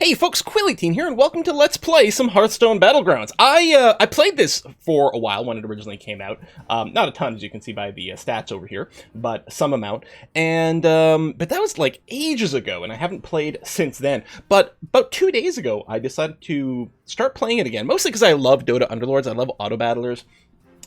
Hey folks, Quilly18 here, and welcome to Let's Play some Hearthstone Battlegrounds. I played this for a while when it originally came out. Not a ton, as you can see by the stats over here, but some amount. And but that was like ages ago, and I haven't played since then. But about 2 days ago, I decided to start playing it again, mostly because I love Dota Underlords. I love auto battlers.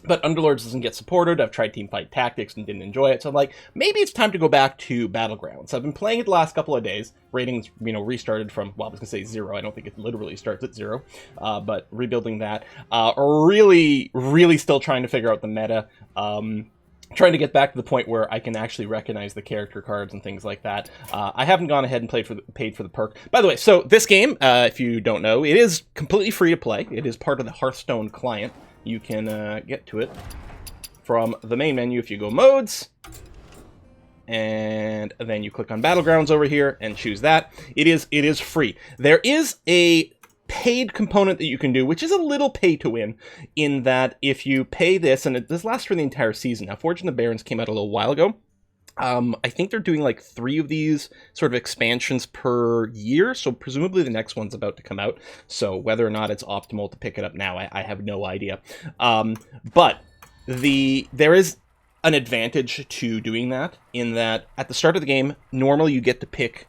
But Underlords doesn't get supported. I've tried Teamfight Tactics and didn't enjoy it. So I'm like, maybe it's time to go back to Battlegrounds. I've been playing it the last couple of days. Ratings, restarted from, well, I was going to say 0. I don't think it literally starts at 0. But rebuilding that. Really still trying to figure out the meta. Trying to get back to the point where I can actually recognize the character cards and things like that. I haven't gone ahead and paid for the perk. By the way, so this game, if you don't know, it is completely free to play. It is part of the Hearthstone client. You can get to it from the main menu if you go modes, and then you click on Battlegrounds over here and choose that. It is free. There is a paid component that you can do, which is a little pay to win, in that if you pay this, and this lasts for the entire season. Now, Forge in the Barrens came out a little while ago. I think they're doing like 3 of these sort of expansions per year, so presumably the next one's about to come out. So whether or not it's optimal to pick it up now, I have no idea. But there is an advantage to doing that, in that at the start of the game, normally you get to pick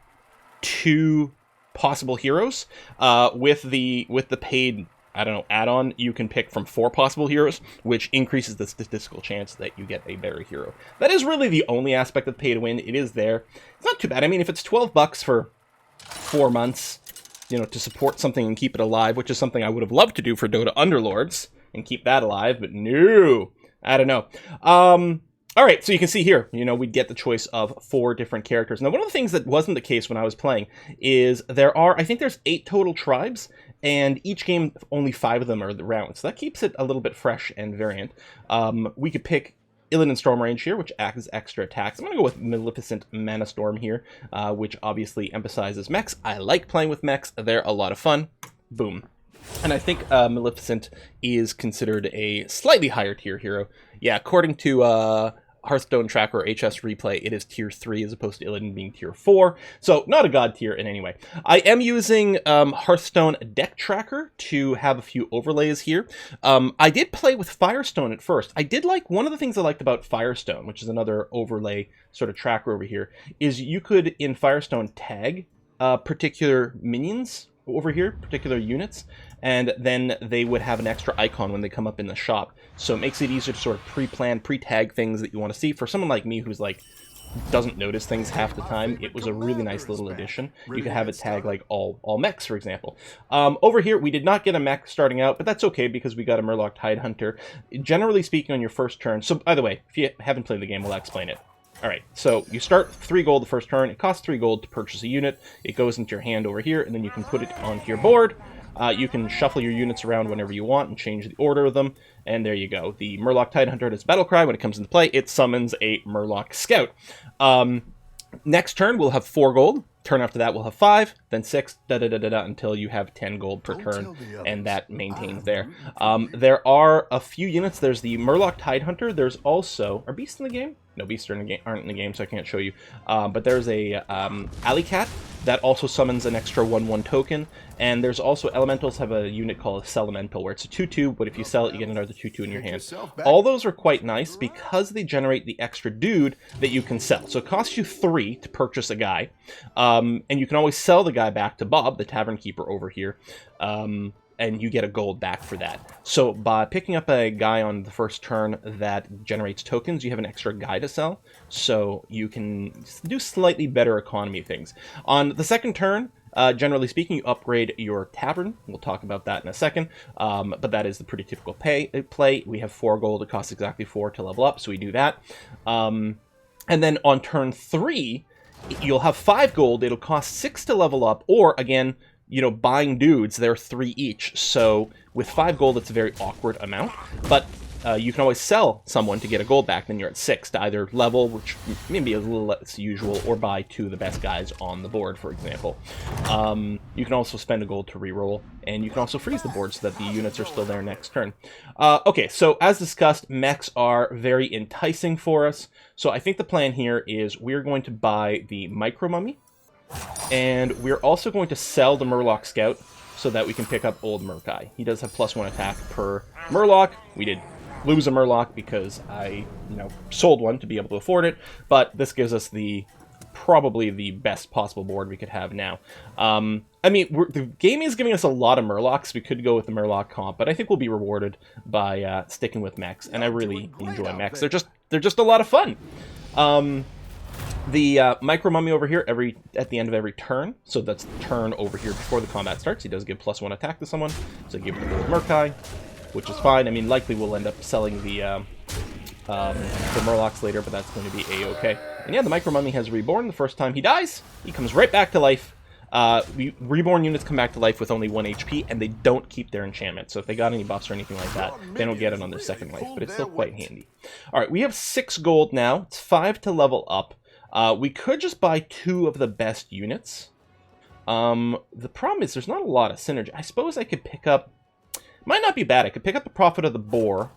2 possible heroes. With the paid, I don't know, add-on, you can pick from 4 possible heroes, which increases the statistical chance that you get a better hero. That is really the only aspect of pay to win. It is there. It's not too bad. I mean, if it's $12 for 4 months, to support something and keep it alive, which is something I would have loved to do for Dota Underlords, and keep that alive, but no, I don't know. All right, so you can see here, we'd get the choice of 4 different characters. Now, one of the things that wasn't the case when I was playing is I think there's 8 total tribes, and each game, only 5 of them are the rounds. So that keeps it a little bit fresh and variant. We could pick Illidan Stormrange here, which acts as extra attacks. I'm going to go with Millificent Manastorm here, which obviously emphasizes mechs. I like playing with mechs. They're a lot of fun. Boom. And I think Maleficent is considered a slightly higher tier hero. Yeah, according to Hearthstone Tracker, HS Replay, it is tier 3 as opposed to Illidan being tier 4. So not a god tier in any way. I am using Hearthstone Deck Tracker to have a few overlays here. I did play with Firestone at first. I did like, one of the things I liked about Firestone, which is another overlay sort of tracker over here, is you could in Firestone tag particular minions over here, particular units, and then they would have an extra icon when they come up in the shop. So it makes it easier to sort of pre-plan, pre-tag things that you want to see. For someone like me who's like doesn't notice things half the time, it was a really nice little addition. You could have it tag like all mechs, for example. Over here, we did not get a mech starting out, but that's okay because we got a Murloc Tidehunter. Generally speaking, on your first turn, so by the way, if you haven't played the game, we'll explain it. Alright, so you start 3 gold the first turn. It costs 3 gold to purchase a unit. It goes into your hand over here, and then you can put it onto your board. You can shuffle your units around whenever you want and change the order of them. And there you go. The Murloc Tidehunter does Battle Cry. When it comes into play, it summons a Murloc Scout. Next turn, we'll have 4 gold. Turn after that, we'll have 5, then 6, until you have 10 gold per turn, and that maintains there. There are a few units. There's the Murloc Tidehunter. There's also... Are beasts in the game? No, beasts aren't in the game, so I can't show you. But there's a Alley Cat that also summons an extra 1/1 token, and there's also Elementals have a unit called Celemental, where it's a 2/2, but if you sell it, you get another 2/2 in your hand. All those are quite nice because they generate the extra dude that you can sell. So it costs you 3 to purchase a guy, and you can always sell the guy back to Bob, the Tavern Keeper over here, and you get a gold back for that. So by picking up a guy on the first turn that generates tokens, you have an extra guy to sell, so you can do slightly better economy things. On the second turn, generally speaking, you upgrade your Tavern. We'll talk about that in a second, but that is the pretty typical play. We have 4 gold. It costs exactly 4 to level up, so we do that. And then on turn 3, you'll have 5 gold. It'll cost 6 to level up, or again, buying dudes, they're 3 each. So with 5 gold, it's a very awkward amount. But you can always sell someone to get a gold back, then you're at 6 to either level, which maybe is a little less usual, or buy 2 of the best guys on the board, for example. You can also spend a gold to reroll, and you can also freeze the board so that the units are still there next turn. Okay, so as discussed, mechs are very enticing for us. So I think the plan here is we're going to buy the Micro Mummy. And we're also going to sell the Murloc Scout so that we can pick up Old Murkai. He does have +1 attack per Murloc. We did lose a Murloc because I, sold one to be able to afford it, but this gives us probably the best possible board we could have now. I mean, the game is giving us a lot of Murlocs. We could go with the Murloc comp, but I think we'll be rewarded by sticking with Mechs, and I really enjoy Mechs. They're just a lot of fun. The Micro Mummy over here at the end of every turn, so that's the turn over here before the combat starts. He does give +1 attack to someone, so give it to Old Murkai, which is fine. I mean, likely we'll end up selling the Murlocs later, but that's going to be a-okay. And yeah, the Micro Mummy has reborn. The first time he dies, he comes right back to life. Reborn units come back to life with only 1 HP, and they don't keep their enchantment. So if they got any buffs or anything like that, they don't get it on their second life, but it's still quite handy. Alright, we have 6 gold now. It's 5 to level up. We could just buy 2 of the best units. The problem is there's not a lot of synergy. I suppose I could pick up... Might not be bad. I could pick up the Prophet of the Boar,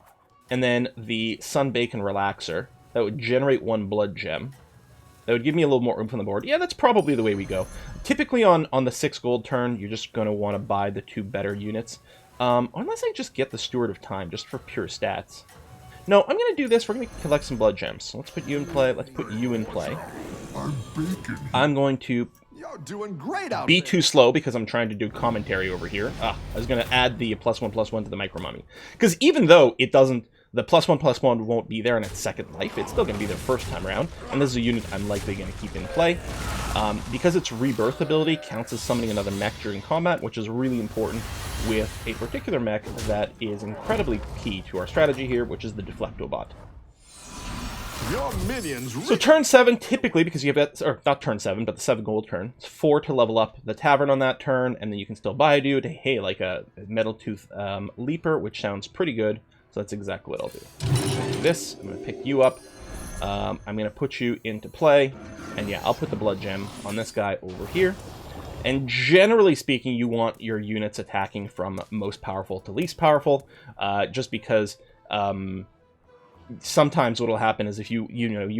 and then the Sun Bacon Relaxer. That would generate 1 blood gem. That would give me a little more oomph on the board. Yeah, that's probably the way we go. Typically on the 6 gold turn, you're just going to want to buy the 2 better units. Unless I just get the Steward of Time, just for pure stats. No, I'm going to do this. We're going to collect some blood gems. So let's put you in play. Let's put you in play. I'm going to be too slow because I'm trying to do commentary over here. I was going to add the +1/+1 to the Micro Mummy. Because even though it doesn't... The +1/+1 won't be there in its second life. It's still going to be there first time around. And this is a unit I'm likely going to keep in play. Because its rebirth ability counts as summoning another mech during combat, which is really important with a particular mech that is incredibly key to our strategy here, which is the Deflectobot. Your minions so turn 7, typically, because you have that, or not turn 7, but the 7 gold turn, it's 4 to level up the Tavern on that turn, and then you can still buy a dude, hey, like a Metal Tooth Leaper, which sounds pretty good. So that's exactly what I'll do. Do this, I'm going to pick you up, I'm going to put you into play, and yeah, I'll put the blood gem on this guy over here. And generally speaking, you want your units attacking from most powerful to least powerful, just because sometimes what'll happen is if you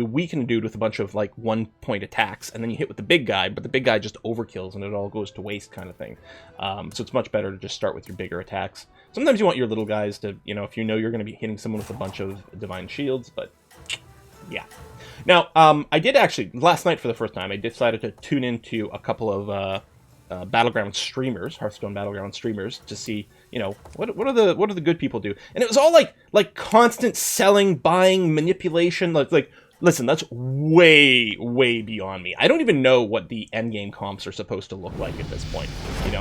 weaken a dude with a bunch of like 1-point attacks, and then you hit with the big guy, but the big guy just overkills and it all goes to waste kind of thing. So it's much better to just start with your bigger attacks. Sometimes you want your little guys to, if you know you're going to be hitting someone with a bunch of Divine Shields, but yeah. Now, I did actually, last night for the first time, I decided to tune into a couple of Battleground streamers, Hearthstone Battleground streamers, to see, what do the good people do? And it was all like constant selling, buying, manipulation. Like listen, that's way beyond me. I don't even know what the endgame comps are supposed to look like at this point.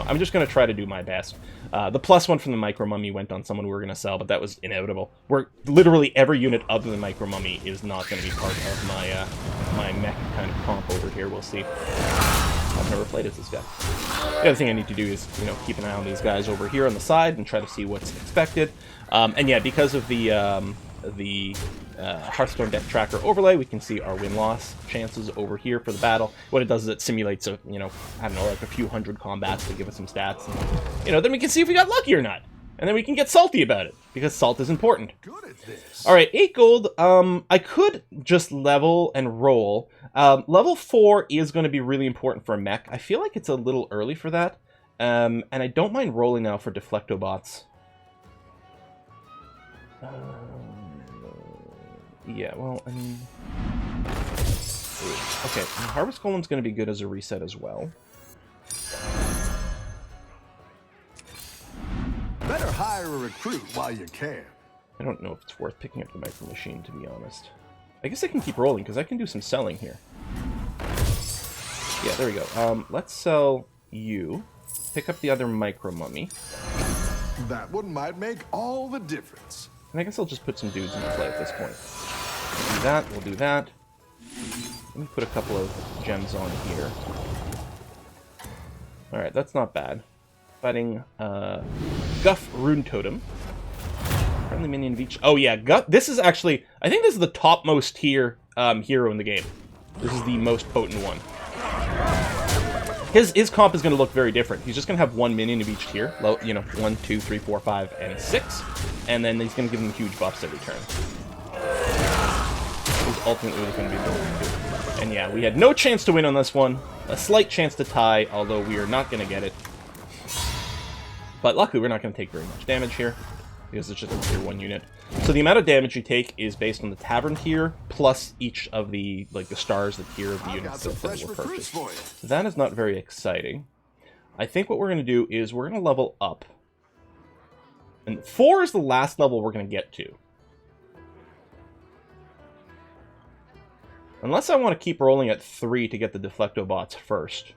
I'm just gonna try to do my best. The +1 from the Micro Mummy went on someone we were gonna sell, but that was inevitable. Literally every unit other than Micro Mummy is not gonna be part of my mech kind of comp over here. We'll see. I've never played as this guy. The other thing I need to do is, keep an eye on these guys over here on the side and try to see what's expected. And yeah, because of the Hearthstone Death Tracker overlay, we can see our win-loss chances over here for the battle. What it does is it simulates I don't know, like a few hundred combats to give us some stats. And, then we can see if we got lucky or not. And then we can get salty about it, because salt is important. Good at this. Alright, 8 gold. I could just level and roll. Level 4 is going to be really important for a mech. I feel like it's a little early for that. And I don't mind rolling now for Deflectobots. Yeah, well, I mean... Okay, Harvest Golem's going to be good as a reset as well. Better hire a recruit while you can. I don't know if it's worth picking up the Micro Machine, to be honest. I guess I can keep rolling, because I can do some selling here. Yeah, there we go. Let's sell you. Pick up the other Micro Mummy. That one might make all the difference. And I guess I'll just put some dudes into play at this point. We'll do that, we'll do that. Let me put a couple of gems on here. Alright, that's not bad. Fighting Guff Rune Totem. Friendly minion of each. Oh yeah, Guff. This is actually, I think this is the topmost tier hero in the game. This is the most potent one. His comp is going to look very different. He's just going to have 1 minion of each tier. 1, 2, 3, 4, 5, and 6. And then he's going to give them huge buffs every turn. He's ultimately going to be able to do. And yeah, we had no chance to win on this one. A slight chance to tie, although we are not going to get it. But luckily, we're not going to take very much damage here, because it's just a tier 1 unit. So the amount of damage you take is based on the tavern tier, plus each of the, like, the stars, the tier of the units that were purchased. So that is not very exciting. I think what we're going to do is we're going to level up. And 4 is the last level we're going to get to. Unless I want to keep rolling at 3 to get the Deflecto bots first.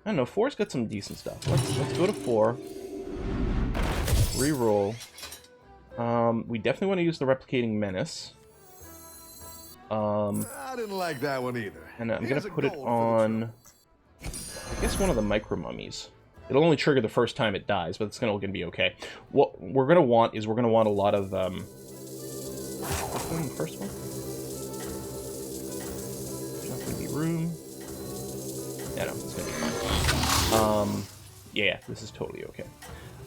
I don't know, 4's got some decent stuff. Let's go to 4. Reroll. We definitely want to use the Replicating Menace. I didn't like that one either. And I'm going to put it on, I guess, one of the Micro Mummies. It'll only trigger the first time it dies, but it's going to be okay. What we're going to want is we're going to want a lot of... the first one? There's not going to be room. Yeah, no, it's going to be fine. Yeah, this is totally okay.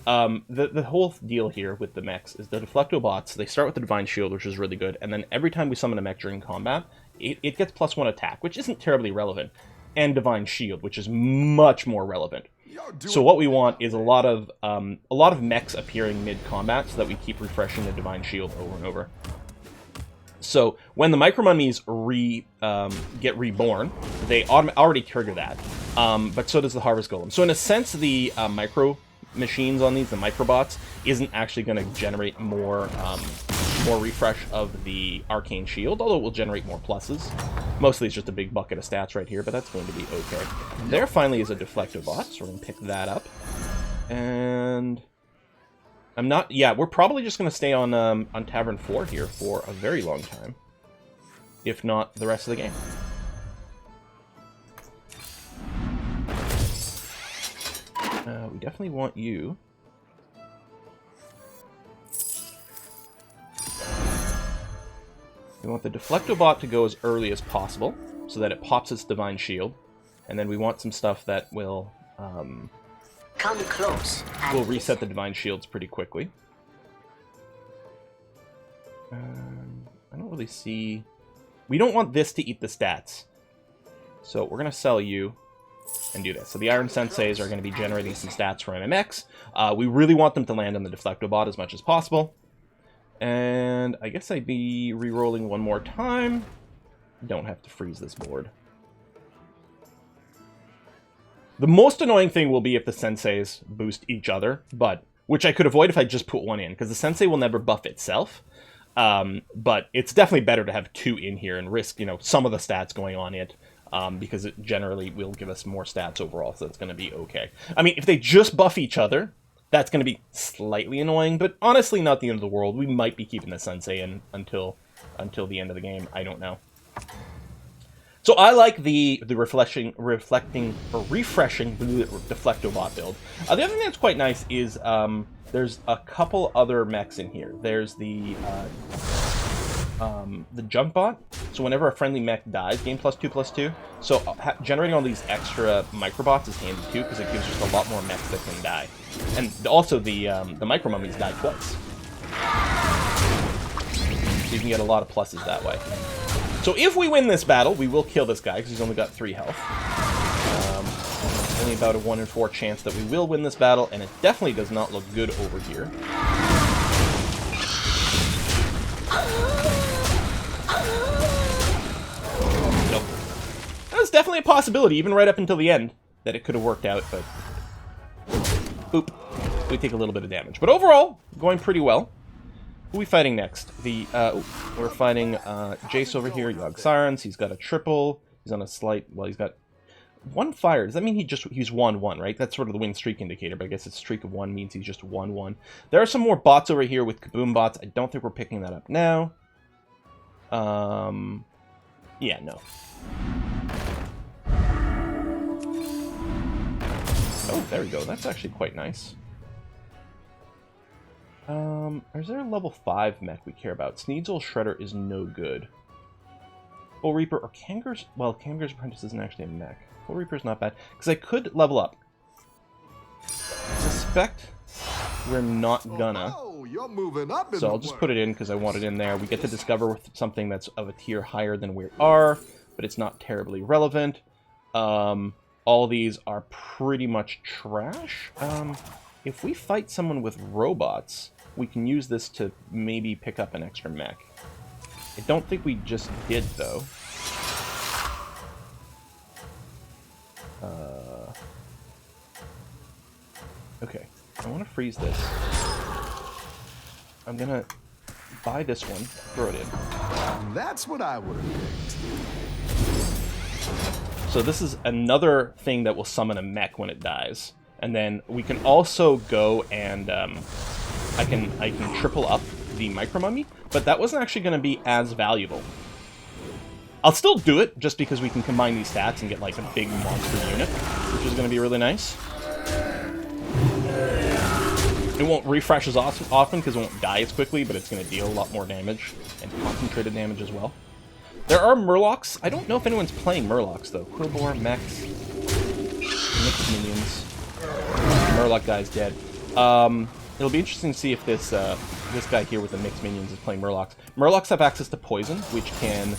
The whole deal here with the mechs is the Deflecto bots, they start with the Divine Shield, which is really good, and then every time we summon a mech during combat, it gets +1 attack, which isn't terribly relevant, and Divine Shield, which is much more relevant. So what we want is a lot of mechs appearing mid-combat so that we keep refreshing the Divine Shield over and over. So when the Micro Mummies get reborn, they already trigger that, but so does the Harvest Golem. So in a sense, the Micro Machines on these, the Microbots, isn't actually going to generate more refresh of the Arcane Shield, although it will generate more pluses. Mostly it's just a big bucket of stats right here, but that's going to be okay. There finally is a Deflecto bot, so we're going to pick that up. And... we're probably just going to stay on Tavern 4 here for a very long time. If not the rest of the game. We definitely want you. We want the Deflecto bot to go as early as possible, so that it pops its Divine Shield. And then we want some stuff that will... come close. We'll reset the Divine Shields pretty quickly. I don't really see... We don't want this to eat the stats. So we're going to sell you and do this. So the Iron Senseis are going to be generating some stats for MMX. We really want them to land on the Deflecto bot as much as possible. And I guess I'd be re-rolling one more time. Don't have to freeze this board. The most annoying thing will be if the Senseis boost each other, which I could avoid if I just put one in, because the Sensei will never buff itself. But it's definitely better to have 2 in here and risk, some of the stats going on it, because it generally will give us more stats overall, so it's going to be okay. I mean, if they just buff each other, that's going to be slightly annoying, but honestly not the end of the world. We might be keeping the Sensei in until the end of the game. I don't know. So I like the refreshing Deflecto bot build. The other thing that's quite nice is there's a couple other mechs in here. There's the jump bot. So whenever a friendly mech dies, gain +2/+2. So generating all these extra microbots is handy too, because it gives just a lot more mechs that can die. And also the Micro Mummies die twice. So you can get a lot of pluses that way. So if we win this battle, we will kill this guy, because he's only got 3 health. Only about a 1 in 4 chance that we will win this battle, and it definitely does not look good over here. Nope. That was definitely a possibility, even right up until the end, that it could have worked out, but... Boop. We take a little bit of damage. But overall, going pretty well. Who are we fighting next? We're fighting Jace over here, Yogg Sirens. He's got a triple. He's on a slight... Well, he's got 1 fire. Does that mean he's 1-1, right? That's sort of the win streak indicator, but I guess a streak of 1 means he's just 1-1. There are some more bots over here with Kaboom bots. I don't think we're picking that up now. Yeah, no. Oh, there we go. That's actually quite nice. Is there a level 5 mech we care about? Sneasel Shredder is no good. Full Reaper or Kangaroo's... Well, Kangaroo's Apprentice isn't actually a mech. Full Reaper's not bad, because I could level up. I suspect we're not gonna. Oh, you're moving up in So the I'll just world. put it in because I want it in there. We get to discover with something that's of a tier higher than we are, but it's not terribly relevant. All these are pretty much trash. If we fight someone with robots, we can use this to maybe pick up an extra mech. I don't think we just did, though. Okay, I want to freeze this. I'm gonna buy this one, throw it in. That's what I would have picked. So this is another thing that will summon a mech when it dies. And then we can also go and I can triple up the Micro Mummy, but that wasn't actually going to be as valuable. I'll still do it just because we can combine these stats and get like a big monster unit, which is going to be really nice. It won't refresh as often because it won't die as quickly, but it's going to deal a lot more damage and concentrated damage as well. There are Murlocs. I don't know if anyone's playing Murlocs though. Quillbore, Mechs, Mixed Minions. Murloc guy's dead. It'll be interesting to see if this this guy here with the Mixed Minions is playing Murlocs. Murlocs have access to poison, which can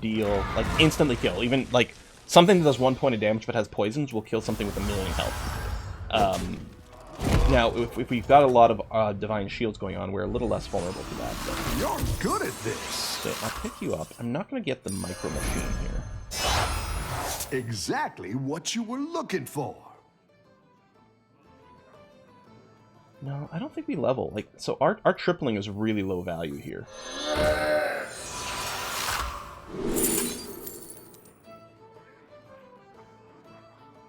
deal, like, instantly kill. Even, like, something that does 1 point of damage but has poisons will kill something with 1,000,000 health. Now, if we've got a lot of Divine Shields going on, we're a little less vulnerable to that. But. You're good at this. So I'll pick you up. I'm not going to get the Micro Machine here. Exactly what you were looking for. No, I don't think we level. Like, so our tripling is really low value here.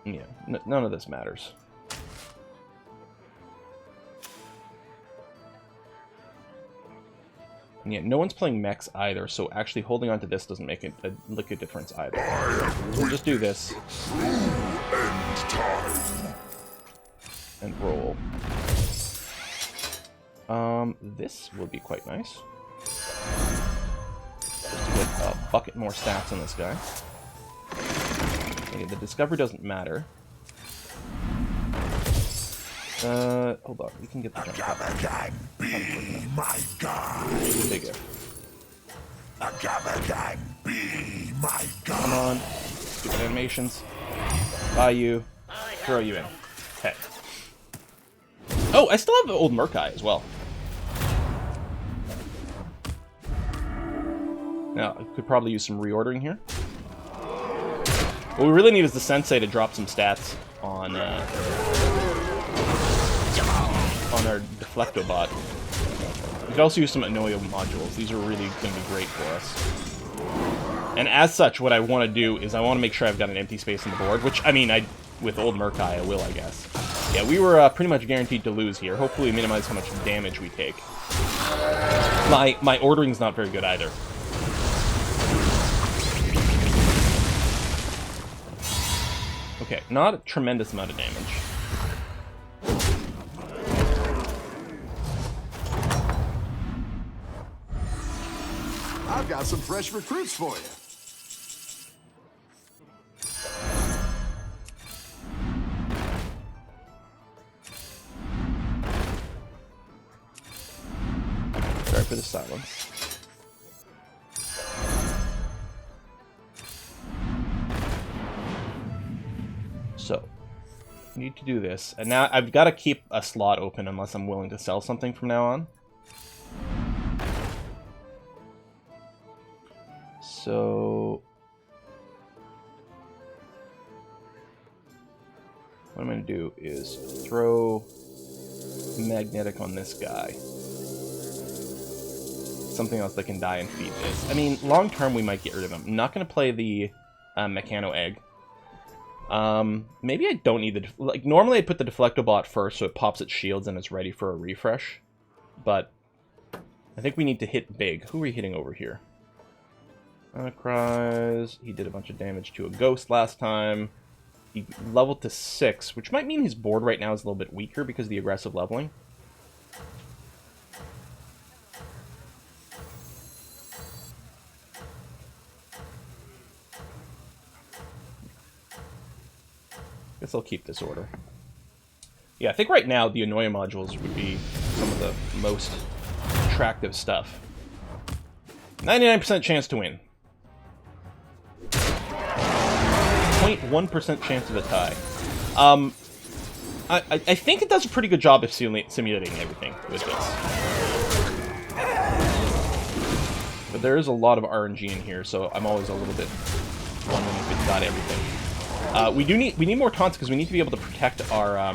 Yeah, none of this matters. And yet, no one's playing mechs either, so actually holding on to this doesn't make a lick of difference either. We'll just do this. And roll. This will be quite nice. Just to get a bucket more stats on this guy. Okay, the discovery doesn't matter. Hold on, we can get the jump. My God. Bigger. My God. Come on. Stupid animations. Buy you. Throw you in. Okay. Oh, I still have the old Murkai as well. Now, I could probably use some reordering here. What we really need is the Sensei to drop some stats on our Deflectobot. We could also use some Annoyo modules. These are really going to be great for us. And as such, what I want to do is I want to make sure I've got an empty space on the board, which, I mean, with old Murkai, I will, I guess. Yeah, we were pretty much guaranteed to lose here. Hopefully minimize how much damage we take. My ordering's not very good either. Okay, not a tremendous amount of damage. I've got some fresh recruits for you. Sorry for the silence. So, need to do this. And now I've got to keep a slot open unless I'm willing to sell something from now on. So, what I'm going to do is throw magnetic on this guy. Something else that can die and feed this. I mean, long term we might get rid of him. I'm not going to play the Mechano Egg. Maybe I don't need the... Like, normally I'd put the Deflectobot first so it pops its shields and it's ready for a refresh. But I think we need to hit big. Who are we hitting over here? Cries. He did a bunch of damage to a ghost last time. He leveled to 6, which might mean his board right now is a little bit weaker because of the aggressive leveling. Guess I'll keep this order. Yeah, I think right now the Annoya modules would be some of the most attractive stuff. 99% chance to win. 0.1% chance of a tie. I think it does a pretty good job of simulating everything with this. But there is a lot of RNG in here, so I'm always a little bit wondering if it's got everything. We need more taunts because we need to be able to protect our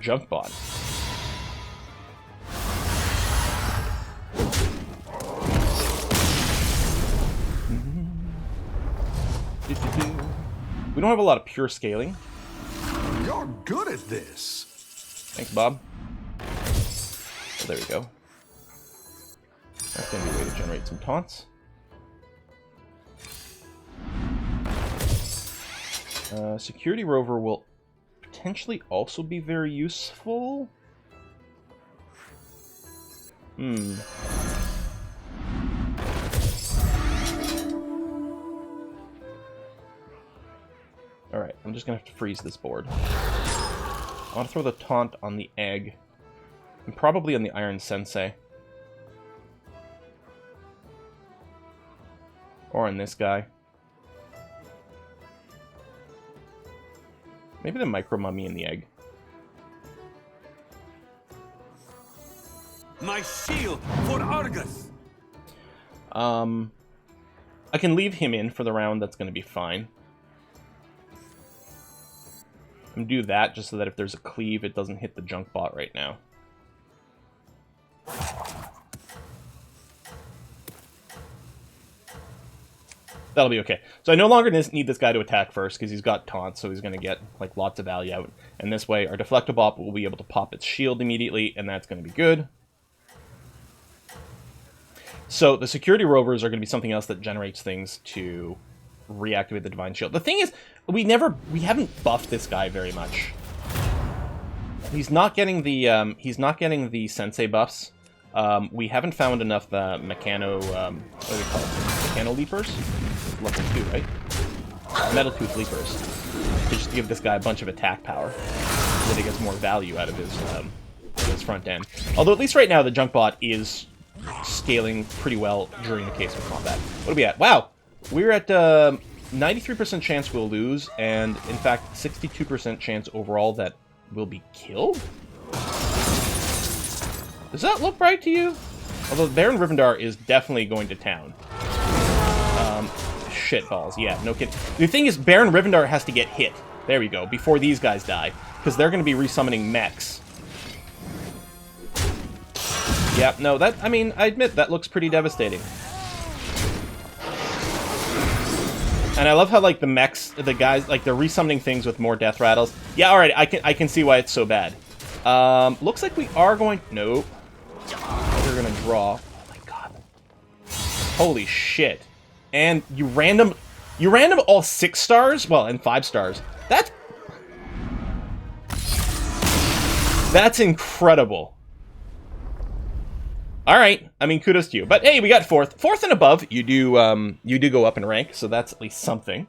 junk bot. We don't have a lot of pure scaling. You're good at this. Thanks, Bob. Oh, there we go. That's going to be a way to generate some taunts. Security Rover will potentially also be very useful. Alright, I'm just going to have to freeze this board. I want to throw the taunt on the egg. And probably on the Iron Sensei. Or on this guy. Maybe the Micro Mummy and the egg. My shield for Argus! I can leave him in for the round, that's going to be fine. I'm going to do that just so that if there's a cleave, it doesn't hit the junk bot right now. That'll be okay. So I no longer need this guy to attack first because he's got taunt, so he's going to get like lots of value out. And this way, our Deflectobot will be able to pop its shield immediately, and that's going to be good. So the security rovers are going to be something else that generates things to reactivate the Divine Shield. The thing is, we haven't buffed this guy very much. He's not getting the Sensei buffs. We haven't found enough Mechano, what do they call it? Mechano Leapers? Level 2, right? Metal Tooth Leapers. To just give this guy a bunch of attack power. So that he gets more value out of his front end. Although at least right now the junk bot is scaling pretty well during the case of combat. What are we at? Wow! We're at 93% chance we'll lose, and in fact 62% chance overall that we'll be killed? Does that look right to you? Although Baron Rivendar is definitely going to town. Shitballs, yeah, no kidding. The thing is, Baron Rivendar has to get hit. There we go, before these guys die. Because they're going to be resummoning mechs. Yeah, no, that, I mean, I admit, that looks pretty devastating. And I love how, like, the mechs, the guys, like, they're resummoning things with more death rattles. Yeah, alright, I can see why it's so bad. Looks like we are going... Nope. We're gonna draw. Oh my god. Holy shit. And you random all 6 stars? Well, and 5 stars. That's incredible. Alright, I mean, kudos to you. But hey, we got 4th. 4th and above, you do go up in rank, so that's at least something.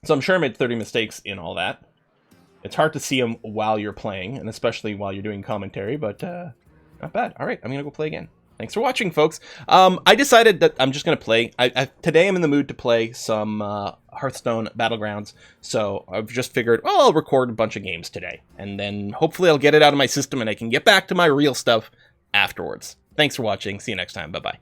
So I'm sure I made 30 mistakes in all that. It's hard to see them while you're playing, and especially while you're doing commentary, but not bad. Alright, I'm gonna go play again. Thanks for watching, folks. I decided that I'm just gonna play. Today I'm in the mood to play some Hearthstone Battlegrounds, so I've just figured, well, I'll record a bunch of games today, and then hopefully I'll get it out of my system and I can get back to my real stuff afterwards. Thanks for watching. See you next time. Bye-bye.